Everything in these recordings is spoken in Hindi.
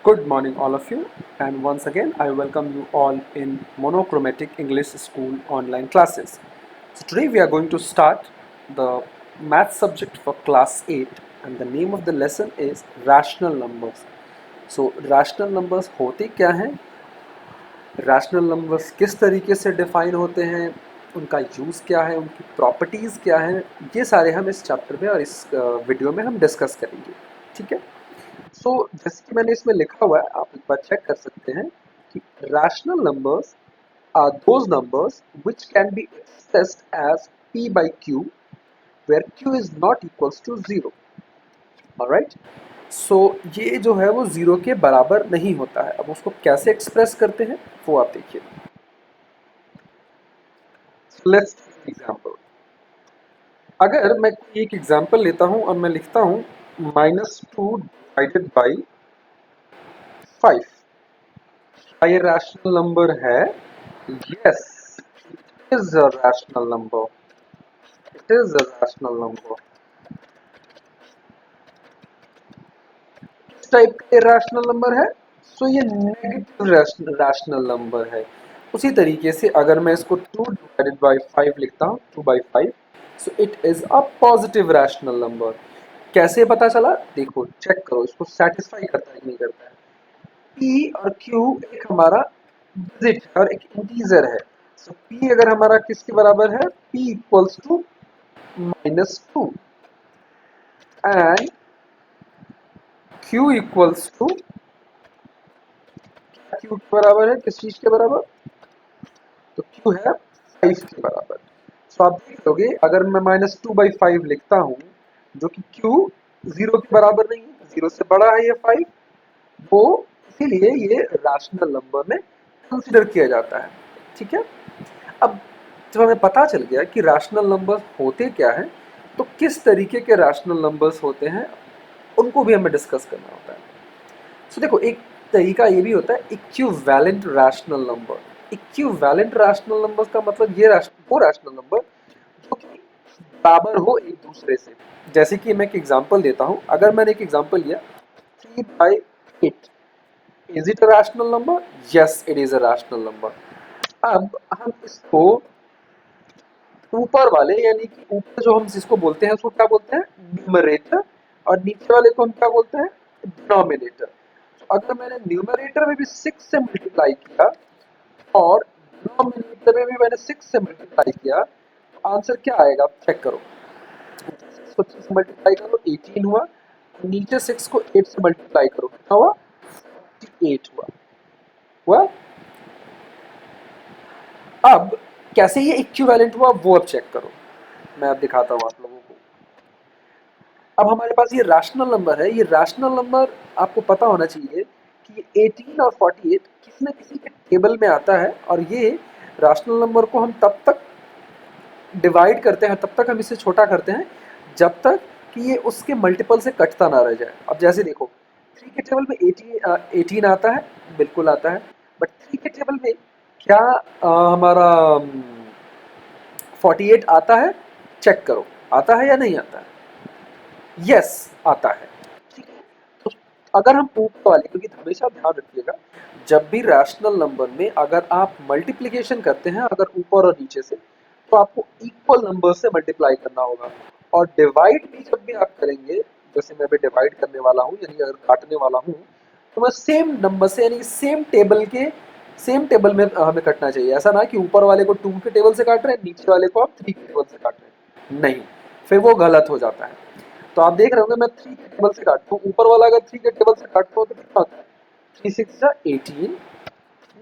Good morning, all of you, and once again, I welcome you all in Monochromatic English School online classes. So, today we are going to start the math subject for class 8, and the name of the lesson is rational numbers. So, rational numbers होते क्या हैं, रैशनल नंबर्स किस तरीके से डिफाइन होते हैं, उनका यूज़ क्या है, उनकी प्रॉपर्टीज़ क्या हैं, ये सारे हम इस चैप्टर में और इस वीडियो में हम डिस्कस करेंगे. ठीक है. सो जैसे कि मैंने इसमें लिखा हुआ है, आप एक बार चेक कर सकते हैं कि rational numbers are those numbers which can be expressed as p by q where q is not equals to 0. Alright. सो ये जो है वो जीरो के बराबर नहीं होता है. अब उसको कैसे एक्सप्रेस करते हैं वो आप देखिए. Let's take example. अगर मैं एक एग्जांपल लेता हूं और मैं लिखता हूं -2 डिवाइडेड बाई 5. क्या ये रैशनल नंबर है? Yes, it is a rational number. It is a rational number. किस टाइप का रैशनल नंबर है? सो ये नेगेटिव रैशनल नंबर है. उसी तरीके से अगर मैं इसको 2 डिवाइडेड बाई 5 लिखता हूँ, 2 by 5, so it is a positive rational number. कैसे पता चला? देखो, चेक करो इसको सेटिस्फाई करता है कि नहीं करता है. p और q एक हमारा डिजिट है और एक इंटीजर है. सो p अगर हमारा किसके बराबर है? p equals to -2 and q equals to, q के बराबर है किस चीज के बराबर? तो q है 5 के बराबर. सो आप देख लोगे अगर मैं -2/5 लिखता हूं जो कि q 0 के बराबर नहीं है, 0 से बड़ा है ये 5, वो इसीलिए ये रैशनल नंबर में कंसिडर किया जाता है. ठीक है. अब जब हमें पता चल गया कि रैशनल नंबर्स होते क्या हैं, तो किस तरीके के रैशनल नंबर्स होते हैं उनको भी हमें डिस्कस करना होता है. सो देखो, एक तरीका ये भी होता है equivalent rational number. Equivalent rational numbers का मतलब ये वो रैशनल नंबर जो कि बराबर हो एक दूसरे से. जैसे कि मैं एक एग्जांपल देता हूं. अगर मैंने एक एग्जांपल लिया 3/8, is it a rational number? Yes, it is a rational number. अब हम इसको ऊपर वाले यानी कि ऊपर जो हम जिसको बोलते हैं उसको क्या बोलते हैं? न्यूमरेटर. और नीचे वाले को हम क्या बोलते हैं? डिनोमिनेटर. तो अगर मैंने न्यूमरेटर में भी 6 से मल्टीप्लाई किया और डिनोमिनेटर में भी मैंने 6 से मल्टीप्लाई किया, तो आंसर क्या आएगा? चेक करो. 6 को 6 से मल्टीप्लाई करो, 18 हुआ. नीचे 6 को 8 से मल्टीप्लाई करो, कितना हुआ? 48 हुआ. हुआ. अब कैसे ये इक्विवेलेंट हुआ वो अब चेक करो. मैं अब दिखाता हूँ आप लोगों को. अब हमारे पास ये रैशनल नंबर है. ये रैशनल नंबर आपको पता होना चाहिए कि 18 और 48 किसी न किसी के टेबल में आता है. और ये रैशनल नंबर को हम तब तक डिवाइड करते हैं, तब तक हम इसे छोटा करते हैं जब तक कि ये उसके मल्टीपल से कटता ना रह जाए. अब जैसे देखो, 3 के टेबल में 18 आता है, बिल्कुल आता है. बट 3 के टेबल में क्या हमारा 48 आता है? चेक करो, आता है या नहीं आता है? यस, आता है. ठीक है. तो अगर हम ऊपर वाले, क्योंकि हमेशा ध्यान रखिएगा जब भी रैशनल नंबर में अगर आप मल्टीप्लिकेशन करते हैं अगर ऊपर और नीचे से, तो आपको इक्वल नंबर से मल्टीप्लाई करना होगा. और डिवाइड भी जब भी आप करेंगे, जैसे मैं भी डिवाइड करने वाला हूँ यानी अगर काटने वाला हूँ, तो मैं सेम नंबर से यानी सेम टेबल में हमें कटना चाहिए. ऐसा ना कि ऊपर वाले को 2 के टेबल से काट रहे हैं, नीचे वाले को आप 3 के टेबल से काट रहे हैं. नहीं, फिर वो गलत हो जाता है. तो आप देख रहे होंगे मैं 3 के टेबल से काटता हूँ, ऊपर वाला अगर 3 के टेबल से काटता हूँ तो कितना होता है? 3 6 18.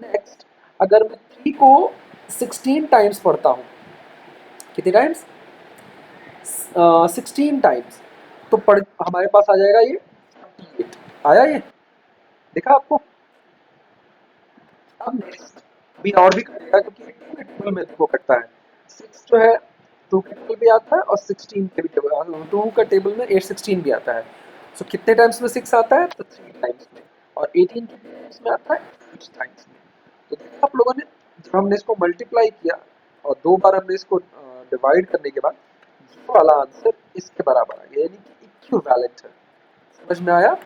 नेक्स्ट, अगर मैं 3 को 16 टाइम्स पढ़ता हूँ, कितने टाइम्स? 16 टाइम्स, तो हमारे पास आ जाएगा ये 48. आया ये? देखा आपको? अब नेक्स्ट अभी और भी कटेगा क्योंकि 2 के टेबल में देखो कटता है. 6 जो है 2 के टेबल भी आता है और 16 के भी टेबल, 2 का टेबल में 8 16 भी आता है. सो कितने टाइम्स में 6 आता है? तो 3 टाइम्स में. और 18 के टाइम्स में आता है 6 टाइम्स में. तो देखा आप लोगों ने, जब हमने इसको मल्टीप्लाई किया और 2 बार हमने इसको डिवाइड करने के बाद ये वाला आंसर इसके बराबर आ गया, यानी कि इक्विवेलेंट है. समझ में आया?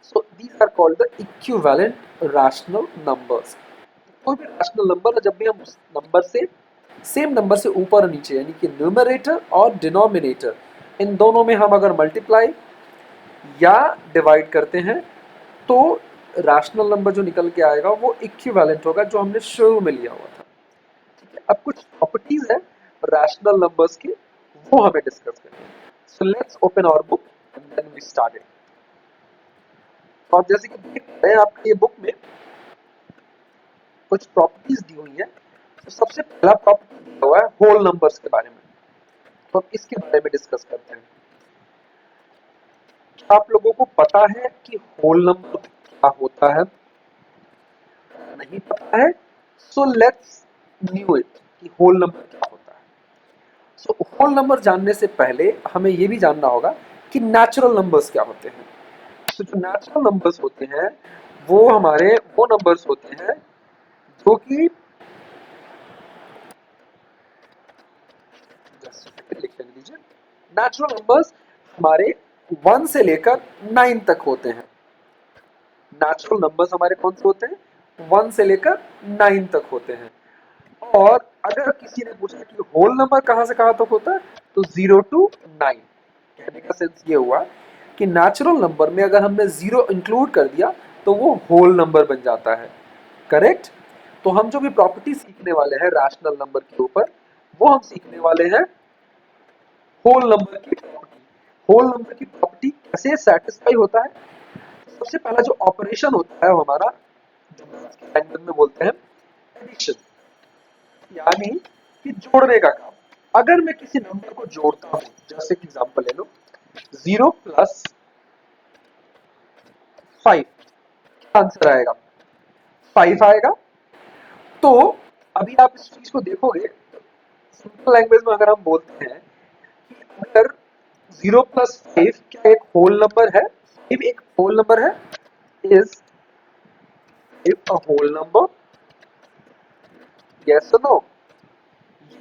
So these are called the equivalent rational numbers. कोई भी रैशनल नंबर जब भी हम उस नंबर से सेम नंबर से ऊपर और नीचे यानी कि न्यूमरेटर और डिनोमिनेटर इन दोनों में हम अगर मल्टीप्लाई या डिवाइड करते हैं तो रैशनल नंबर जो निकल के आएगा वो इक्विवेलेंट होगा जो हमने शुरू में लिया हुआ था। ठीक है, अब कुछ प्रॉपर्टीज है रैशनल नंबर्स की, वो हमें डिस्कस करनी है। So let's open our book and then we start. तो आप जैसे कि देख रहे हैं आपकी ये बुक में कुछ प्रॉपर्टीज दी हुई है। तो सबसे पहला प्रॉपर्टी दिया हुआ है होल नंबर्स के बारे में, तो हम इसके बारे में डिस्कस करते हैं। क्या आप लोगों को पता है कि होल नंबर क्या होता है? नहीं पता है? सो लेट्स न्यू इट कि होल नंबर क्या होता है। सो होल नंबर जानने से पहले हमें ये भी जानना होगा कि नेचुरल नंबर्स क्या होते हैं। तो जो नेचुरल नंबर्स होते हैं वो हमारे वो नंबर्स होते हैं जो कि लिख लीजिए, नेचुरल नंबर्स हमारे 1 से लेकर 9 तक होते हैं। नेचुरल नंबर्स हमारे कौन से होते हैं? 1 से लेकर 9 तक होते हैं। और अगर किसी ने पूछा कि होल नंबर कहां से कहां तक होता है तो 0 to 9। कहने का सेंस ये हुआ कि नेचुरल नंबर में अगर हमने 0 इंक्लूड कर दिया तो वो होल नंबर बन जाता है। करेक्ट? तो हम जो भी प्रॉपर्टी सीखने वाले हैं रैशनल नंबर के ऊपर वो हम सीखने वाले हैं होल नंबर की प्रॉपर्टी। होल नंबर की प्रॉपर्टी कैसे सेटिस्फाई होता है? सबसे पहला जो ऑपरेशन होता है वो हमारा जो लैंग्वेज में बोलते हैं एडिशन, यानी कि जोड़ने का काम। अगर मैं किसी नंबर को जोड़ता हूं, जैसे कि एग्जांपल ले लो 0 प्लस 5, क्या आंसर आएगा? 5 आएगा। तो अभी आप इस चीज को देखोगे, सिंपल लैंग्वेज में अगर हम बोलते हैं कि अगर 0 प्लस 5 क्या एक होल नंबर है? 5 एक होल नंबर है? Is it a whole number? Yes और no?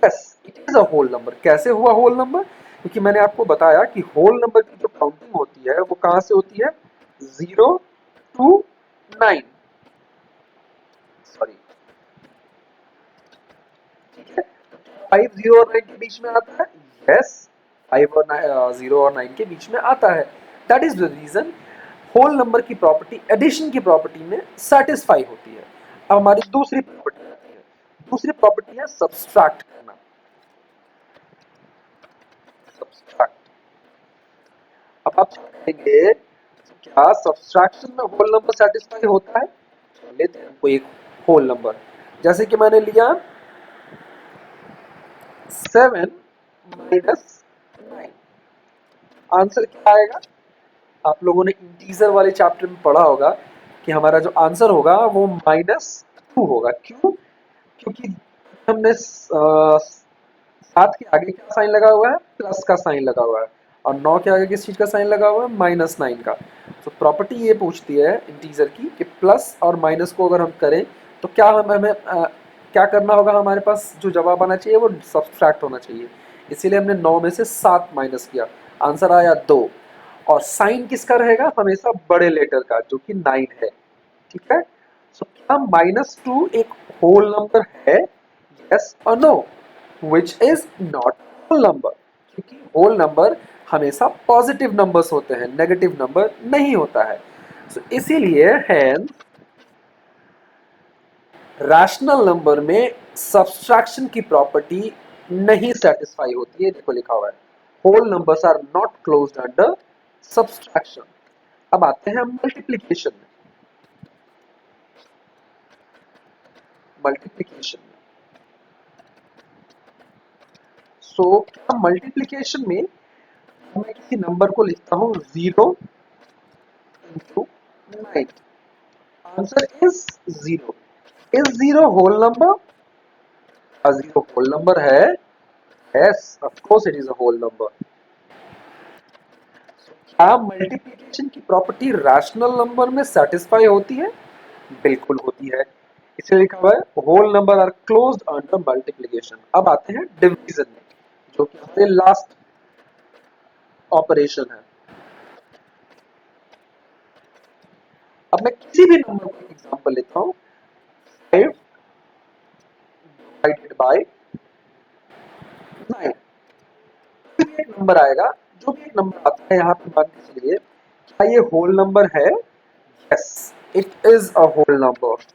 Yes, it is a whole number. कैसे हुआ होल नंबर? क्योंकि मैंने आपको बताया कि होल नंबर की जो काउंटिंग होती है वो कहां से होती है? 0 टू 9। सॉरी, ठीक है, 5 0 और 9 के बीच में आता है। यस, 5 और 0 और 9 के बीच में आता है। That is the reason whole number की प्रॉपर्टी एडिशन की प्रॉपर्टी में सेटिस्फाई होती है। अब हमारी दूसरी प्रॉपर्टी आती है। दूसरी प्रॉपर्टी है सब्सट्रैक्ट करना। सब्सट्रैक्ट। अब आप कहेंगे क्या सब्सट्रैक्शन में होल नंबर सेटिस्फाई होता है? लेते हैं कोई एक होल नंबर, जैसे कि मैंने लिया 7 माइनस 9। आंसर क्या आएगा? आप लोगों ने इंटीजर वाले चैप्टर में पढ़ा होगा कि हमारा जो आंसर होगा वो -2 होगा। क्यों? क्योंकि हमने 7 के आगे क्या साइन लगा हुआ है? प्लस का साइन लगा हुआ है। और 9 के आगे किस चीज का साइन लगा हुआ है? -9 का। तो प्रॉपर्टी ये पूछती है इंटीजर की कि प्लस और माइनस को अगर हम करें तो क्या हमें क्या करना होगा? हमारे पास जो जवाब आना चाहिए वो सब्सट्रैक्ट होना चाहिए। इसीलिए हमने 9 में से 7 माइनस किया, आंसर आया 2। और साइन किसका रहेगा? हमेशा बड़े लेटर का, जो कि 9 है। ठीक है, सो क्या -2 एक होल नंबर है? यस और no? Which is not whole number, क्योंकि होल नंबर हमेशा पॉजिटिव नंबर्स होते हैं, नेगेटिव नंबर नहीं होता है। सो इसीलिए हैंस रैशनल नंबर में सब्सट्रैक्शन की प्रॉपर्टी नहीं सेटिस्फाई होती है। देखो लिखा हुआ है whole numbers are not closed under subtraction. अब आते हैं मल्टीप्लिकेशन में। मल्टीप्लिकेशन में क्या मल्टीप्लिकेशन में मैं किसी नंबर को लिखता हूं 0 into 9, answer is 0। Is 0 whole number? 0 whole number है? Yes, of course it is a whole number. क्या मल्टीप्लिकेशन की प्रॉपर्टी रैशनल नंबर में सेटिस्फाई होती है? बिल्कुल होती है। इसे लिखा हुआ है whole number are closed under multiplication. अब आते हैं डिवीजन में, जो कि हमारे लास्ट ऑपरेशन है। अब मैं किसी भी नंबर को एग्जांपल लेता हूँ, 5 डिवाइडेड बाय 9, कोई भी एक नंबर आएगा, जो भी एक नंबर आता है यहाँ पे मान के चलिए, क्या ये होल नंबर है? Yes, it is a whole number.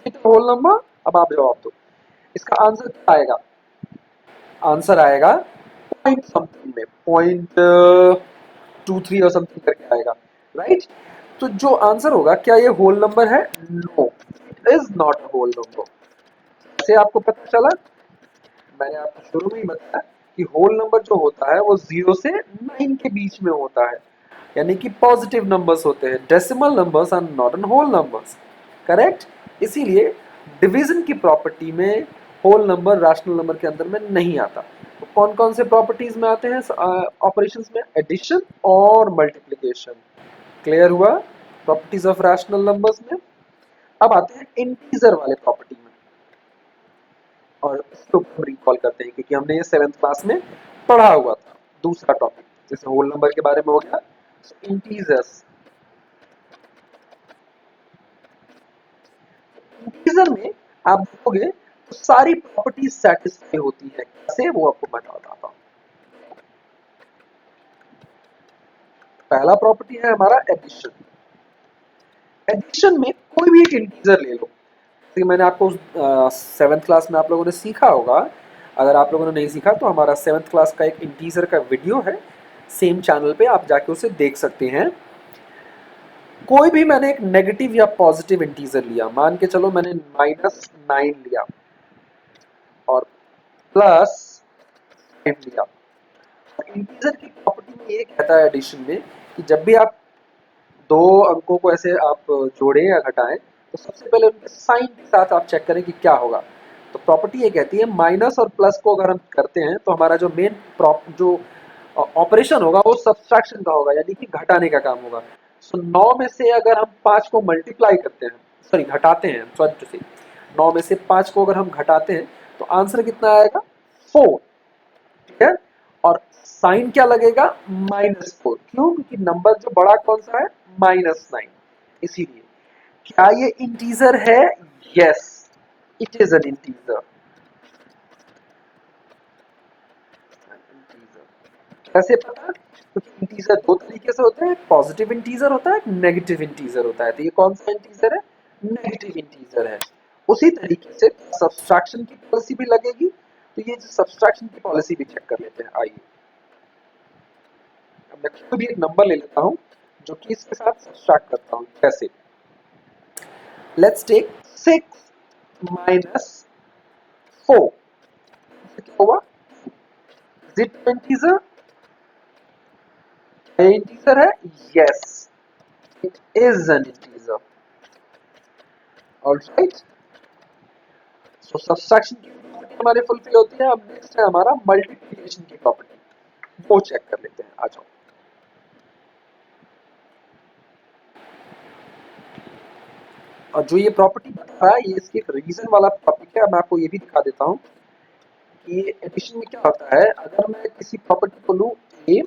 It whole number. अब आप जवाब दो, इसका आंसर क्या आएगा? आंसर आएगा पॉइंट समथिंग में, पॉइंट 23 और समथिंग करके आएगा, राइट? तो जो आंसर होगा, क्या ये होल नंबर है? No, it is not a whole number. कैसे आपको पता चला? मैंने आपको शुरू में ही बताया कि होल नंबर जो होता है वो 0 से 9 के बीच में होता है, यानी कि पॉजिटिव नंबर्स होते हैं। Decimal numbers are not an whole numbers, correct? इसीलिए डिवीजन की प्रॉपर्टी में होल नंबर रैशनल नंबर के अंदर में नहीं आता। तो कौन कौन से प्रॉपर्टीज में आते हैं ऑपरेशंस में? एडिशन और मल्टीप्लिकेशन। क्लियर हुआ प्रॉपर्टीज ऑफ रैशनल नंबर्स में? अब आते हैं इंटीजर वाले प्रॉपर्टी में, और इसको हम रिकॉल करते हैं क्योंकि हमने ये 7th क्लास में पढ़ा हुआ था। दूसरा टॉपिक जैसे होल नंबर के बारे में हो गया, इंटीजर्स। इंटीजर में आप देखोगे तो सारी प्रॉपर्टीज सेटिस्फाई होती है। कैसे, वो आपको मैं बताता हूँ। पहला प्रॉपर्टी है हमारा एडिशन। एडिशन में कोई भी एक इंटीजर ले लो, जैसे मैंने आपको 7th क्लास में आप लोगों ने सीखा होगा। अगर आप लोगों ने नहीं सीखा तो हमारा 7th क्लास का एक इंटीजर का वीडियो है, सेम चैनल पे, आप जाके उसे देख सकते हैं। कोई भी मैंने एक नेगेटिव या पॉजिटिव इंटीजर लिया, मान के चलो मैंने -9 लिया और +5 लिया। इंटीजर की प्रॉपर्टी में ये कहता है एडिशन में कि जब भी आप दो अंकों को ऐसे आप जोड़ें या घटाएं, तो सबसे पहले उनके साइन के साथ आप चेक करें कि क्या होगा। तो प्रॉपर्टी ये कहती है माइनस और प्लस को अगर हम करते हैं तो हमारा जो मेन जो ऑपरेशन होगा वो सब्सट्रैक्शन का होगा, यानी कि घटाने का काम होगा। सो 9 में से अगर हम 5 को मल्टीप्लाई करते हैं, सॉरी घटाते हैं, सॉरी टू से 9 में से 5 को अगर हम घटाते हैं तो आंसर कितना आएगा? 4। ठीक है, और साइन क्या लगेगा? -4। क्यों? क्योंकि नंबर जो बड़ा कौन सा है? -9। इसीलिए क्या ये इंटीजर है? Yes, it is an integer. कैसे पता? क्योंकि इंटीजर दो तरीके से होते हैं, पॉजिटिव इंटीजर होता है, एक नेगेटिव इंटीजर होता है। तो ये कौन सा इंटीजर है? नेगेटिव इंटीजर है। उसी तरीके से सब्सट्रैक्शन की पॉलिसी भी लगेगी, तो ये सब्सट्रैक्शन की पॉलिसी भी चेक कर लेते हैं। आइए, अब मैं कोई भी एक नंबर ले लेता हूँ जो कि इसके साथ सब्सट्रैक्ट करता हूँ। कैसे? Let's take 6 minus 4। क्या हुआ? Is it integer? क्या ये इंटीजर है? Yes, it is an integer. Alright, so subtraction की प्रॉपर्टी हमारी फुलफिल होती है। अब नेक्स्ट है हमारा मल्टीप्लिकेशन की प्रॉपर्टी, वो चेक कर लेते हैं। आ जाओ। और जो ये प्रॉपर्टी बता रहा है, ये इसकी एक रीजन वाला टॉपिक है। मैं आपको ये भी दिखा देता हूँ कि एडिशन में क्या होता है। अगर मैं किसी प्रॉपर्टी को लूँ, a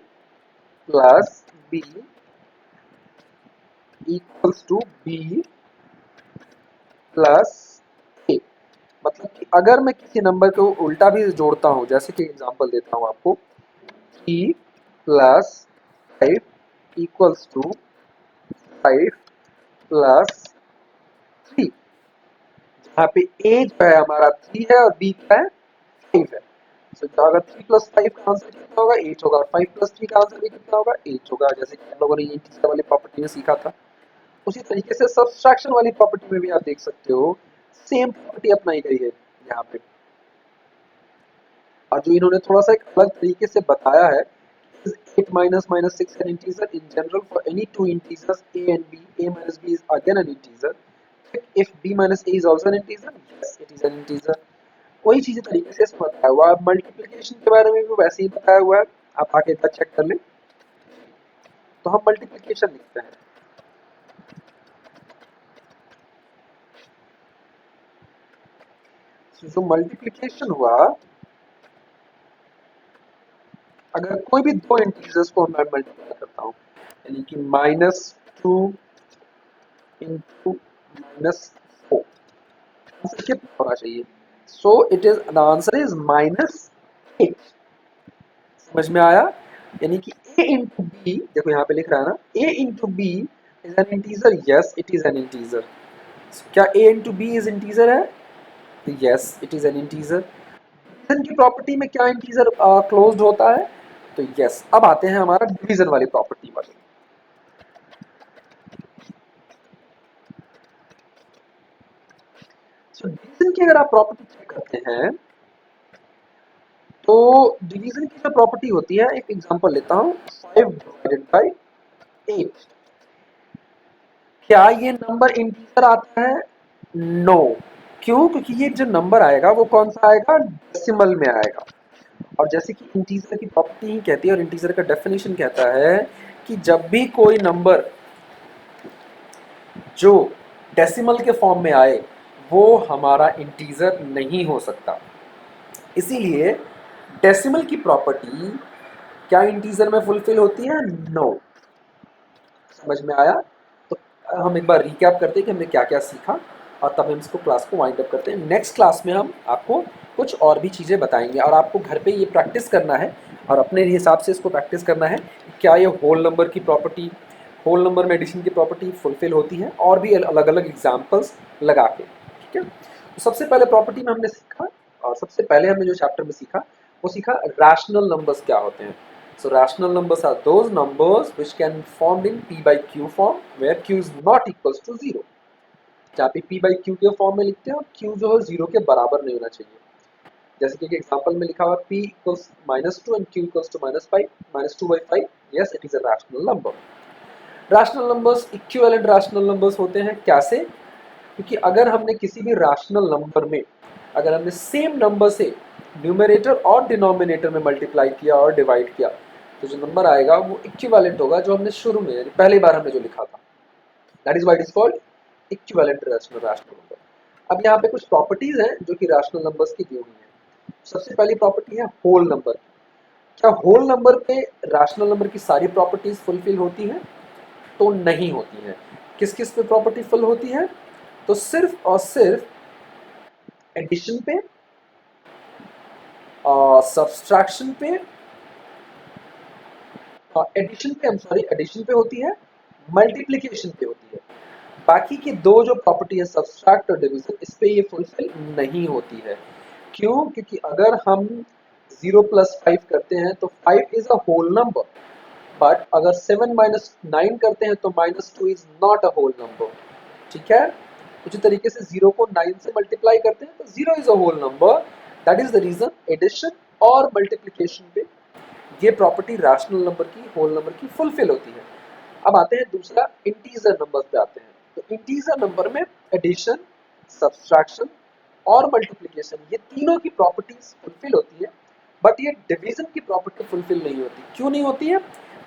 plus B equals to B plus A, मतलब कि अगर मैं किसी नंबर को उल्टा भी जोड़ता हूँ, जैसे कि एग्जांपल देता हूँ आपको, 3 प्लस 5 इक्वल्स टू 5 प्लस 3, जहाँ पे ए जो है हमारा 3 है और बी क्या है? 5 है। तो अगर 3 प्लस 5 का आंसर कितना होगा? 8 होगा, और 5 प्लस 3 का आंसर भी कितना होगा? 8 होगा, जैसे कि हम लोगों ने ये इंटीजर वाली प्रॉपर्टी में सीखा था। उसी तरीके से सब्सट्रैक्शन वाली प्रॉपर्टी में भी आप देख सकते हो, सेम प्रॉपर्टी अपनाई गई है यहाँ पे। और जो इन्होंने थोड़ा सा एक अलग तरीके से बताया है, 8 minus minus 6 an integer in general for any two integers a and b. A minus b is again an integer. If b minus a is also an integer, yes, it is an integer. वही चीजें तरीके से इसमें बताया हुआ है। मल्टीप्लिकेशन के बारे में भी वैसे ही बताया हुआ है, आप आगे तक चेक कर लें। तो हम मल्टीप्लिकेशन लिखते हैं। जो मल्टीप्लिकेशन हुआ, अगर कोई भी दो इंटीजर्स को मैं मल्टीप्लाई करता हूँ, यानी कि -4 2 into -4 आंसर कितना होना चाहिए? So it is the answer is -8। समझ में आया? यानी कि a इंटू बी, देखो यहाँ पे लिख रहा है ना, a into B is an integer. Yes it is an integer. क्या a into B is integer है? Yes it is an integer. Division की प्रॉपर्टी में क्या इंटीजर क्लोज्ड होता है? तो यस। अब आते हैं हमारा डिवीजन वाली प्रॉपर्टी वाले। सो डिवीजन की अगर आप प्रॉपर्टी चेक करते हैं तो डिवीजन की जो प्रॉपर्टी होती है, एक एग्जांपल लेता हूं, 5 डिवाइडेड बाय 8। क्या ये नंबर इंटीजर आता है? नो। क्यों? क्योंकि ये जो नंबर आएगा वो कौन सा आएगा? डेसिमल में आएगा। और जैसे कि इंटीजर की प्रॉपर्टी ही कहती है और इंटीजर का डेफिनेशन कहता है कि जब भी कोई नंबर जो डेसिमल के फॉर्म में आए वो हमारा इंटीजर नहीं हो सकता। इसीलिए डेसिमल की प्रॉपर्टी क्या इंटीजर में फुलफिल होती है? नो। समझ में आया? तो हम एक बार रिकैप करते हैं कि हमने क्या क्या सीखा और तब हम इसको क्लास को वाइंड अप करते हैं। नेक्स्ट क्लास में हम आपको कुछ और भी चीज़ें बताएंगे और आपको घर पे ये प्रैक्टिस करना है और अपने हिसाब से इसको प्रैक्टिस करना है क्या ये होल नंबर की प्रॉपर्टी, होल नंबर में एडिशन की प्रॉपर्टी फुलफिल होती है, और भी अलग अलग एग्जाम्पल्स लगा के। ठीक है? तो सबसे पहले प्रॉपर्टी में हमने सीखा, और सबसे पहले हमने जो चैप्टर में सीखा वो सीखा रैशनल नंबर्स क्या होते हैं। So rational numbers are those numbers which can be formed in p by q form where q is not equals to 0। जहाँ पे p by q के फॉर्म में लिखते हैं और q जो है 0 के बराबर नहीं होना चाहिए। जैसे कि एक एग्जांपल में लिखा हुआ p equals -2 and q equals to -5, -2/5। Yes, it is a rational number। Rational numbers equivalent rational numbers होते हैं। कैसे? क्योंकि अगर हमने किसी भी रैशनल नंबर में अगर हमने सेम नंबर से न्यूमरेटर और डिनोमिनेटर में मल्टीप्लाई किया और डिवाइड किया तो जो नंबर आएगा वो इक्विवेलेंट होगा जो हमने शुरू में यानी पहली बार हमने जो लिखा था। That is why it is called equivalent rational number. अब यहाँ पे कुछ प्रॉपर्टीज हैं जो कि रैशनल नंबर्स की दी हुई है। सबसे पहली प्रॉपर्टी है होल नंबर। क्या होल नंबर पे रैशनल नंबर की सारी प्रॉपर्टीज फुलफिल होती हैं? तो नहीं होती हैं। किस किस पे प्रॉपर्टी फुल होती है? तो सिर्फ और सिर्फ एडिशन पे, सब्सट्रैक्शन पे, एडिशन पे, एडिशन पे होती है, मल्टीप्लिकेशन पे होती है। बाकी की दो जो प्रॉपर्टी है सब्सट्रैक्ट और डिवीजन, इस पे ये फुलफिल नहीं होती है। क्यों? क्योंकि अगर हम 0 + 5 करते हैं तो 5 is a whole number, but अगर 7 - 9 करते हैं तो -2 is not a whole number. ठीक है? उसी तरीके से 0 को 9 से मल्टीप्लाई करते हैं तो 0 is a whole number. That is the reason addition और मल्टीप्लिकेशन पे ये प्रॉपर्टी रैशनल नंबर की, होल नंबर की फुलफिल होती है। अब आते हैं दूसरा इंटीजर नंबर पे आते हैं। तो इंटीजर नंबर में एडिशन, सब्सट्रैक्शन और मल्टीप्लिकेशन ये तीनों की प्रॉपर्टीज फुलफिल होती है, बट ये डिवीजन की प्रॉपर्टी फुलफिल नहीं होती। क्यों नहीं होती है?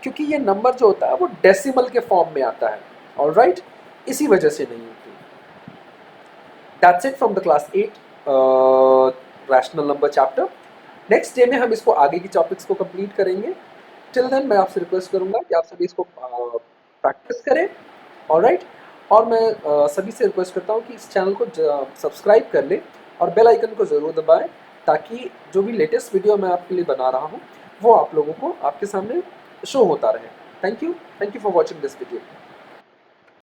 क्योंकि ये नंबर जो होता है वो डेसिमल के फॉर्म में आता है। ऑलराइट, इसी वजह से नहीं होती। That's it from the class 8 rational number chapter. Next day में हम इसको आगे की टॉपिक्स को कंप्लीट करेंगे। टिल देन मैं आपसे रिक्वेस्ट करूंगा कि आप सभी इसको प्रैक्टिस करें। ऑलराइट, और मैं सभी से रिक्वेस्ट करता हूँ कि इस चैनल को सब्सक्राइब कर लें और बेल आइकन को ज़रूर दबाएं ताकि जो भी लेटेस्ट वीडियो मैं आपके लिए बना रहा हूँ वो आप लोगों को आपके सामने शो होता रहे। Thank you for watching this video.